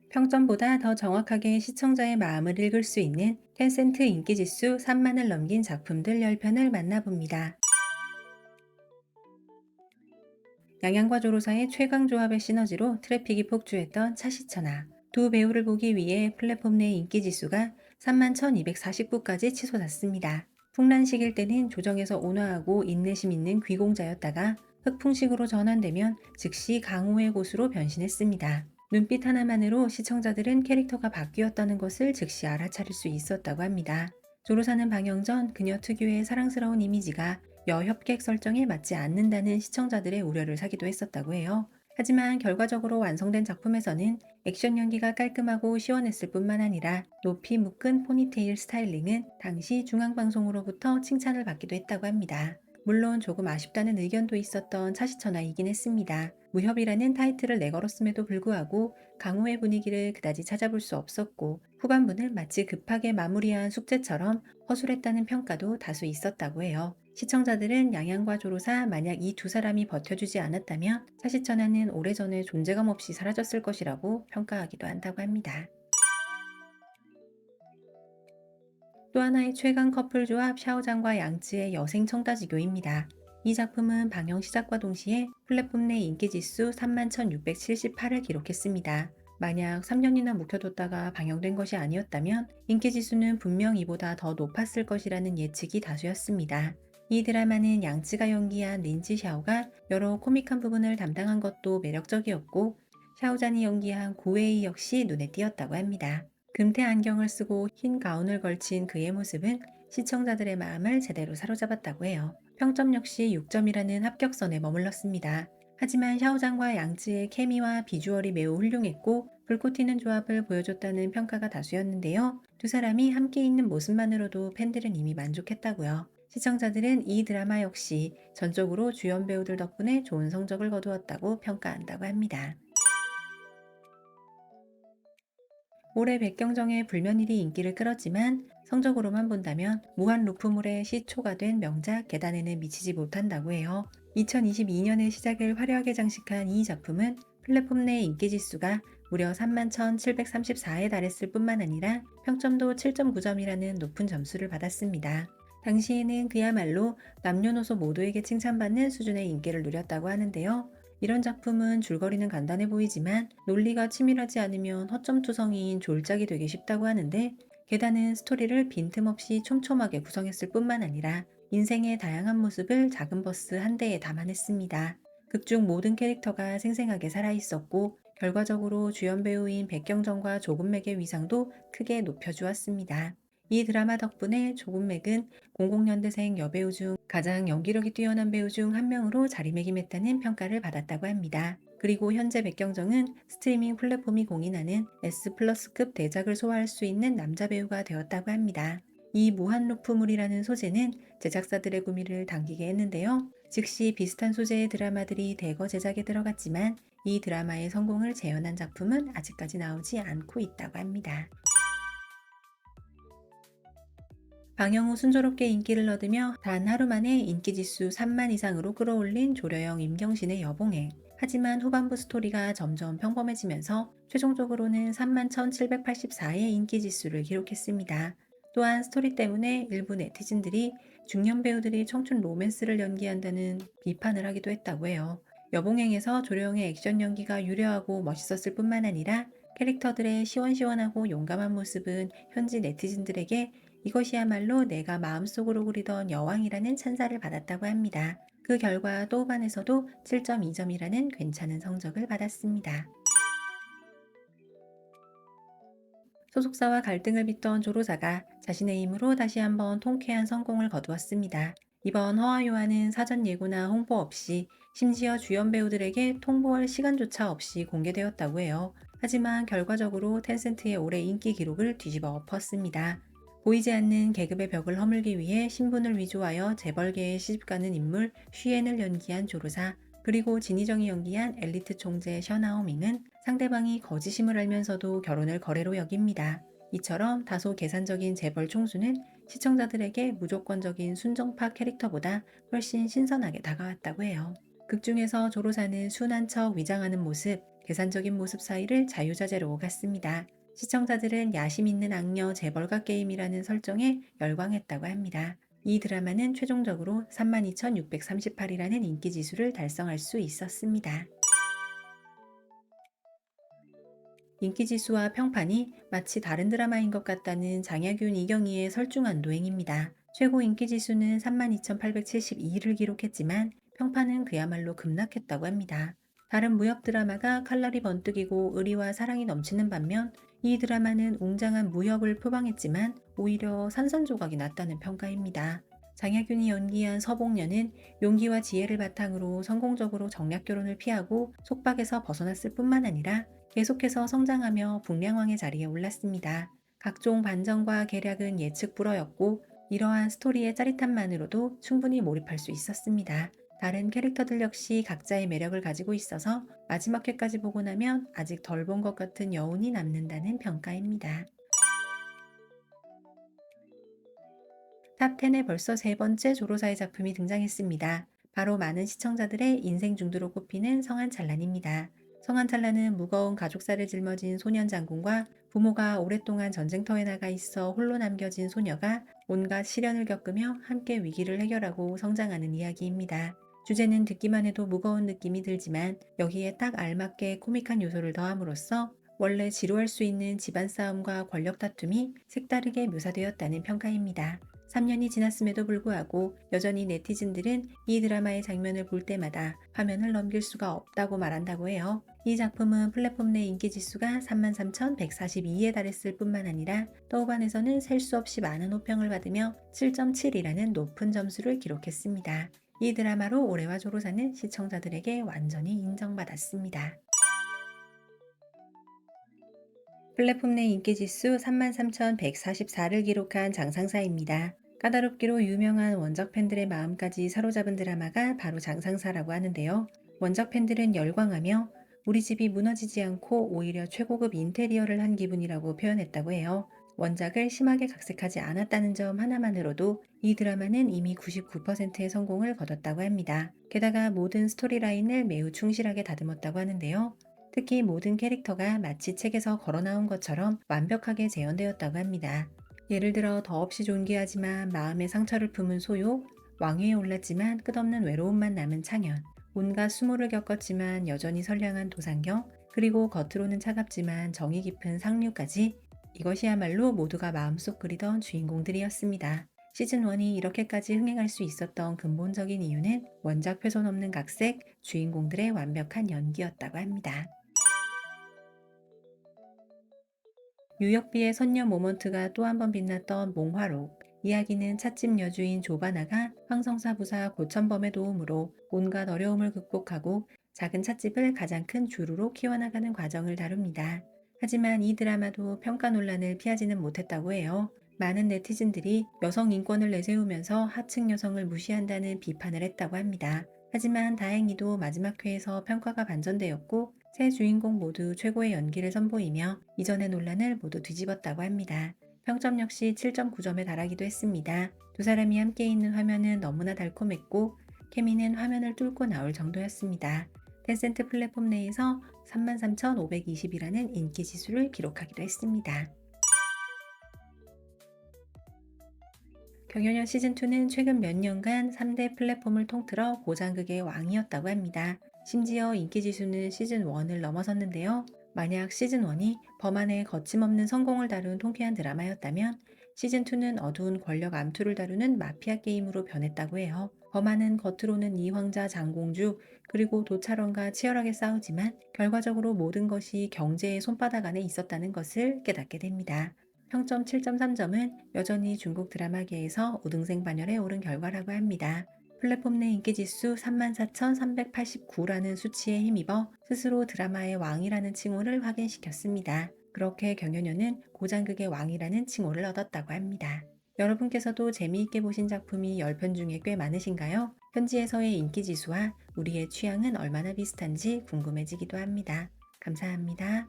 평점보다 더 정확하게 시청자의 마음을 읽을 수 있는 텐센트 인기지수 3만을 넘긴 작품들 10편을 만나봅니다. 양양과 조로사의 최강 조합의 시너지로 트래픽이 폭주했던 차시천하. 두 배우를 보기 위해 플랫폼 내 인기지수가 3만 1249까지 치솟았습니다. 풍란식일 때는 조정에서 온화하고 인내심 있는 귀공자였다가 흑풍식으로 전환되면 즉시 강호의 고수로 변신했습니다. 눈빛 하나만으로 시청자들은 캐릭터가 바뀌었다는 것을 즉시 알아차릴 수 있었다고 합니다. 조로사는 방영 전 그녀 특유의 사랑스러운 이미지가 여협객 설정에 맞지 않는다는 시청자들의 우려를 사기도 했었다고 해요. 하지만 결과적으로 완성된 작품에서는 액션 연기가 깔끔하고 시원했을 뿐만 아니라 높이 묶은 포니테일 스타일링은 당시 중앙방송으로부터 칭찬을 받기도 했다고 합니다. 물론 조금 아쉽다는 의견도 있었던 차시천하이긴 했습니다. 무협이라는 타이틀을 내걸었음에도 불구하고 강호의 분위기를 그다지 찾아볼 수 없었고 후반부는 마치 급하게 마무리한 숙제처럼 허술했다는 평가도 다수 있었다고 해요. 시청자들은 양양과 조로사 만약 이 두 사람이 버텨주지 않았다면 차시천하는 오래전에 존재감 없이 사라졌을 것이라고 평가하기도 한다고 합니다. 또 하나의 최강 커플 조합 샤오장과 양쯔의 여생 청다지교입니다. 이 작품은 방영 시작과 동시에 플랫폼 내 인기지수 31,678을 기록했습니다. 만약 3년이나 묵혀뒀다가 방영된 것이 아니었다면 인기지수는 분명 이보다 더 높았을 것이라는 예측이 다수였습니다. 이 드라마는 양쯔가 연기한 린지 샤오가 여러 코믹한 부분을 담당한 것도 매력적이었고 샤오잔이 연기한 고웨이 역시 눈에 띄었다고 합니다. 금태 안경을 쓰고 흰 가운을 걸친 그의 모습은 시청자들의 마음을 제대로 사로잡았다고 해요. 평점 역시 6점이라는 합격선에 머물렀습니다. 하지만 샤오장과 양쯔의 케미와 비주얼이 매우 훌륭했고 불꽃 튀는 조합을 보여줬다는 평가가 다수였는데요. 두 사람이 함께 있는 모습만으로도 팬들은 이미 만족했다고요. 시청자들은 이 드라마 역시 전적으로 주연 배우들 덕분에 좋은 성적을 거두었다고 평가한다고 합니다. 올해 백경정의 불면일이 인기를 끌었지만 성적으로만 본다면 무한 루프물의 시초가 된 명작 계단에는 미치지 못한다고 해요. 2022년의 시작을 화려하게 장식한 이 작품은 플랫폼 내 인기 지수가 무려 31,734에 달했을 뿐만 아니라 평점도 7.9점이라는 높은 점수를 받았습니다. 당시에는 그야말로 남녀노소 모두에게 칭찬받는 수준의 인기를 누렸다고 하는데요. 이런 작품은 줄거리는 간단해 보이지만 논리가 치밀하지 않으면 허점투성이인 졸작이 되기 쉽다고 하는데 게다는 스토리를 빈틈없이 촘촘하게 구성했을 뿐만 아니라 인생의 다양한 모습을 작은 버스 한 대에 담아냈습니다. 극중 모든 캐릭터가 생생하게 살아있었고 결과적으로 주연 배우인 백경정과 조금맥의 위상도 크게 높여주었습니다. 이 드라마 덕분에 조금맥은 00년대생 여배우 중 가장 연기력이 뛰어난 배우 중 한 명으로 자리매김했다는 평가를 받았다고 합니다. 그리고 현재 백경정은 스트리밍 플랫폼이 공인하는 S+급 대작을 소화할 수 있는 남자 배우가 되었다고 합니다. 이 무한루프물이라는 소재는 제작사들의 구미를 당기게 했는데요. 즉시 비슷한 소재의 드라마들이 대거 제작에 들어갔지만 이 드라마의 성공을 재현한 작품은 아직까지 나오지 않고 있다고 합니다. 방영 후 순조롭게 인기를 얻으며 단 하루 만에 인기지수 3만 이상으로 끌어올린 조려영 임경신의 여봉행. 하지만 후반부 스토리가 점점 평범해지면서 최종적으로는 3만 1784의 인기지수를 기록했습니다. 또한 스토리 때문에 일부 네티즌들이 중년 배우들이 청춘 로맨스를 연기한다는 비판을 하기도 했다고 해요. 여봉행에서 조려영의 액션 연기가 유려하고 멋있었을 뿐만 아니라 캐릭터들의 시원시원하고 용감한 모습은 현지 네티즌들에게 이것이야말로 내가 마음속으로 그리던 여왕이라는 찬사를 받았다고 합니다. 그 결과 또반에서도 7.2점이라는 괜찮은 성적을 받았습니다. 소속사와 갈등을 빚던 조로사가 자신의 힘으로 다시 한번 통쾌한 성공을 거두었습니다. 이번 허와요한은 사전 예고나 홍보 없이 심지어 주연 배우들에게 통보할 시간조차 없이 공개되었다고 해요. 하지만 결과적으로 텐센트의 올해 인기 기록을 뒤집어 엎었습니다. 보이지 않는 계급의 벽을 허물기 위해 신분을 위조하여 재벌계에 시집가는 인물 쉬엔을 연기한 조르사, 그리고 진희정이 연기한 엘리트 총재 셔나오밍은 상대방이 거짓임을 알면서도 결혼을 거래로 여깁니다. 이처럼 다소 계산적인 재벌 총수는 시청자들에게 무조건적인 순정파 캐릭터보다 훨씬 신선하게 다가왔다고 해요. 극중에서 조로사는 순한 척 위장하는 모습, 계산적인 모습 사이를 자유자재로 갔습니다. 시청자들은 야심 있는 악녀 재벌가 게임이라는 설정에 열광했다고 합니다. 이 드라마는 최종적으로 32,638이라는 인기 지수를 달성할 수 있었습니다. 인기 지수와 평판이 마치 다른 드라마인 것 같다는 장약윤 이경희의 설중한 노행입니다. 최고 인기 지수는 32,872를 기록했지만 평판은 그야말로 급락했다고 합니다. 다른 무협 드라마가 칼날이 번뜩이고 의리와 사랑이 넘치는 반면 이 드라마는 웅장한 무협을 표방했지만 오히려 산산조각이 났다는 평가입니다. 장약윤이 연기한 서봉녀는 용기와 지혜를 바탕으로 성공적으로 정략 결혼을 피하고 속박에서 벗어났을 뿐만 아니라 계속해서 성장하며 북량왕의 자리에 올랐습니다. 각종 반전과 계략은 예측 불허였고 이러한 스토리의 짜릿함만으로도 충분히 몰입할 수 있었습니다. 다른 캐릭터들 역시 각자의 매력을 가지고 있어서 마지막 회까지 보고 나면 아직 덜 본 것 같은 여운이 남는다는 평가입니다. 탑10에 벌써 세 번째 조로사의 작품이 등장했습니다. 바로 많은 시청자들의 인생 중두로 꼽히는 성한찬란입니다. 성한찬란은 무거운 가족사를 짊어진 소년 장군과 부모가 오랫동안 전쟁터에 나가 있어 홀로 남겨진 소녀가 온갖 시련을 겪으며 함께 위기를 해결하고 성장하는 이야기입니다. 주제는 듣기만 해도 무거운 느낌이 들지만 여기에 딱 알맞게 코믹한 요소를 더함으로써 원래 지루할 수 있는 집안 싸움과 권력 다툼이 색다르게 묘사되었다는 평가입니다. 3년이 지났음에도 불구하고 여전히 네티즌들은 이 드라마의 장면을 볼 때마다 화면을 넘길 수가 없다고 말한다고 해요. 이 작품은 플랫폼 내 인기 지수가 33,142에 달했을 뿐만 아니라豆瓣에서는 셀 수 없이 많은 호평을 받으며 7.7이라는 높은 점수를 기록했습니다. 이 드라마로 올해와 조로사는 시청자들에게 완전히 인정받았습니다. 플랫폼 내 인기지수 33,144를 기록한 장상사입니다. 까다롭기로 유명한 원작 팬들의 마음까지 사로잡은 드라마가 바로 장상사라고 하는데요. 원작 팬들은 열광하며 우리 집이 무너지지 않고 오히려 최고급 인테리어를 한 기분이라고 표현했다고 해요. 원작을 심하게 각색하지 않았다는 점 하나만으로도 이 드라마는 이미 99%의 성공을 거뒀다고 합니다. 게다가 모든 스토리라인을 매우 충실하게 다듬었다고 하는데요. 특히 모든 캐릭터가 마치 책에서 걸어 나온 것처럼 완벽하게 재현되었다고 합니다. 예를 들어 더없이 존귀하지만 마음의 상처를 품은 소요, 왕위에 올랐지만 끝없는 외로움만 남은 창현, 온갖 수모를 겪었지만 여전히 선량한 도상경, 그리고 겉으로는 차갑지만 정이 깊은 상류까지 이것이야말로 모두가 마음속 그리던 주인공들이었습니다. 시즌1이 이렇게까지 흥행할 수 있었던 근본적인 이유는 원작 훼손 없는 각색, 주인공들의 완벽한 연기였다고 합니다. 유역비의 선녀 모먼트가 또 한 번 빛났던 몽화록. 이야기는 찻집 여주인 조바나가 황성사 부사 고천범의 도움으로 온갖 어려움을 극복하고 작은 찻집을 가장 큰 주루로 키워나가는 과정을 다룹니다. 하지만 이 드라마도 평가 논란을 피하지는 못했다고 해요. 많은 네티즌들이 여성 인권을 내세우면서 하층 여성을 무시한다는 비판을 했다고 합니다. 하지만 다행히도 마지막 회에서 평가가 반전되었고 세 주인공 모두 최고의 연기를 선보이며 이전의 논란을 모두 뒤집었다고 합니다. 평점 역시 7.9점에 달하기도 했습니다. 두 사람이 함께 있는 화면은 너무나 달콤했고 케미는 화면을 뚫고 나올 정도였습니다. 텐센트 플랫폼 내에서 33,520이라는 인기 지수를 기록하기도 했습니다. 경연년 시즌2는 최근 몇 년간 3대 플랫폼을 통틀어 고장극의 왕이었다고 합니다. 심지어 인기지수는 시즌1을 넘어섰는데요. 만약 시즌1이 범안의 거침없는 성공을 다룬 통쾌한 드라마였다면 시즌2는 어두운 권력 암투를 다루는 마피아 게임으로 변했다고 해요. 범안은 겉으로는 이황자 장공주 그리고 도찰원과 치열하게 싸우지만 결과적으로 모든 것이 경제의 손바닥 안에 있었다는 것을 깨닫게 됩니다. 평점 7.3점은 여전히 중국 드라마계에서 우등생 반열에 오른 결과라고 합니다. 플랫폼 내 인기지수 34,389라는 수치에 힘입어 스스로 드라마의 왕이라는 칭호를 확인시켰습니다. 그렇게 경연녀는 고장극의 왕이라는 칭호를 얻었다고 합니다. 여러분께서도 재미있게 보신 작품이 10편 중에 꽤 많으신가요? 현지에서의 인기지수와 우리의 취향은 얼마나 비슷한지 궁금해지기도 합니다. 감사합니다.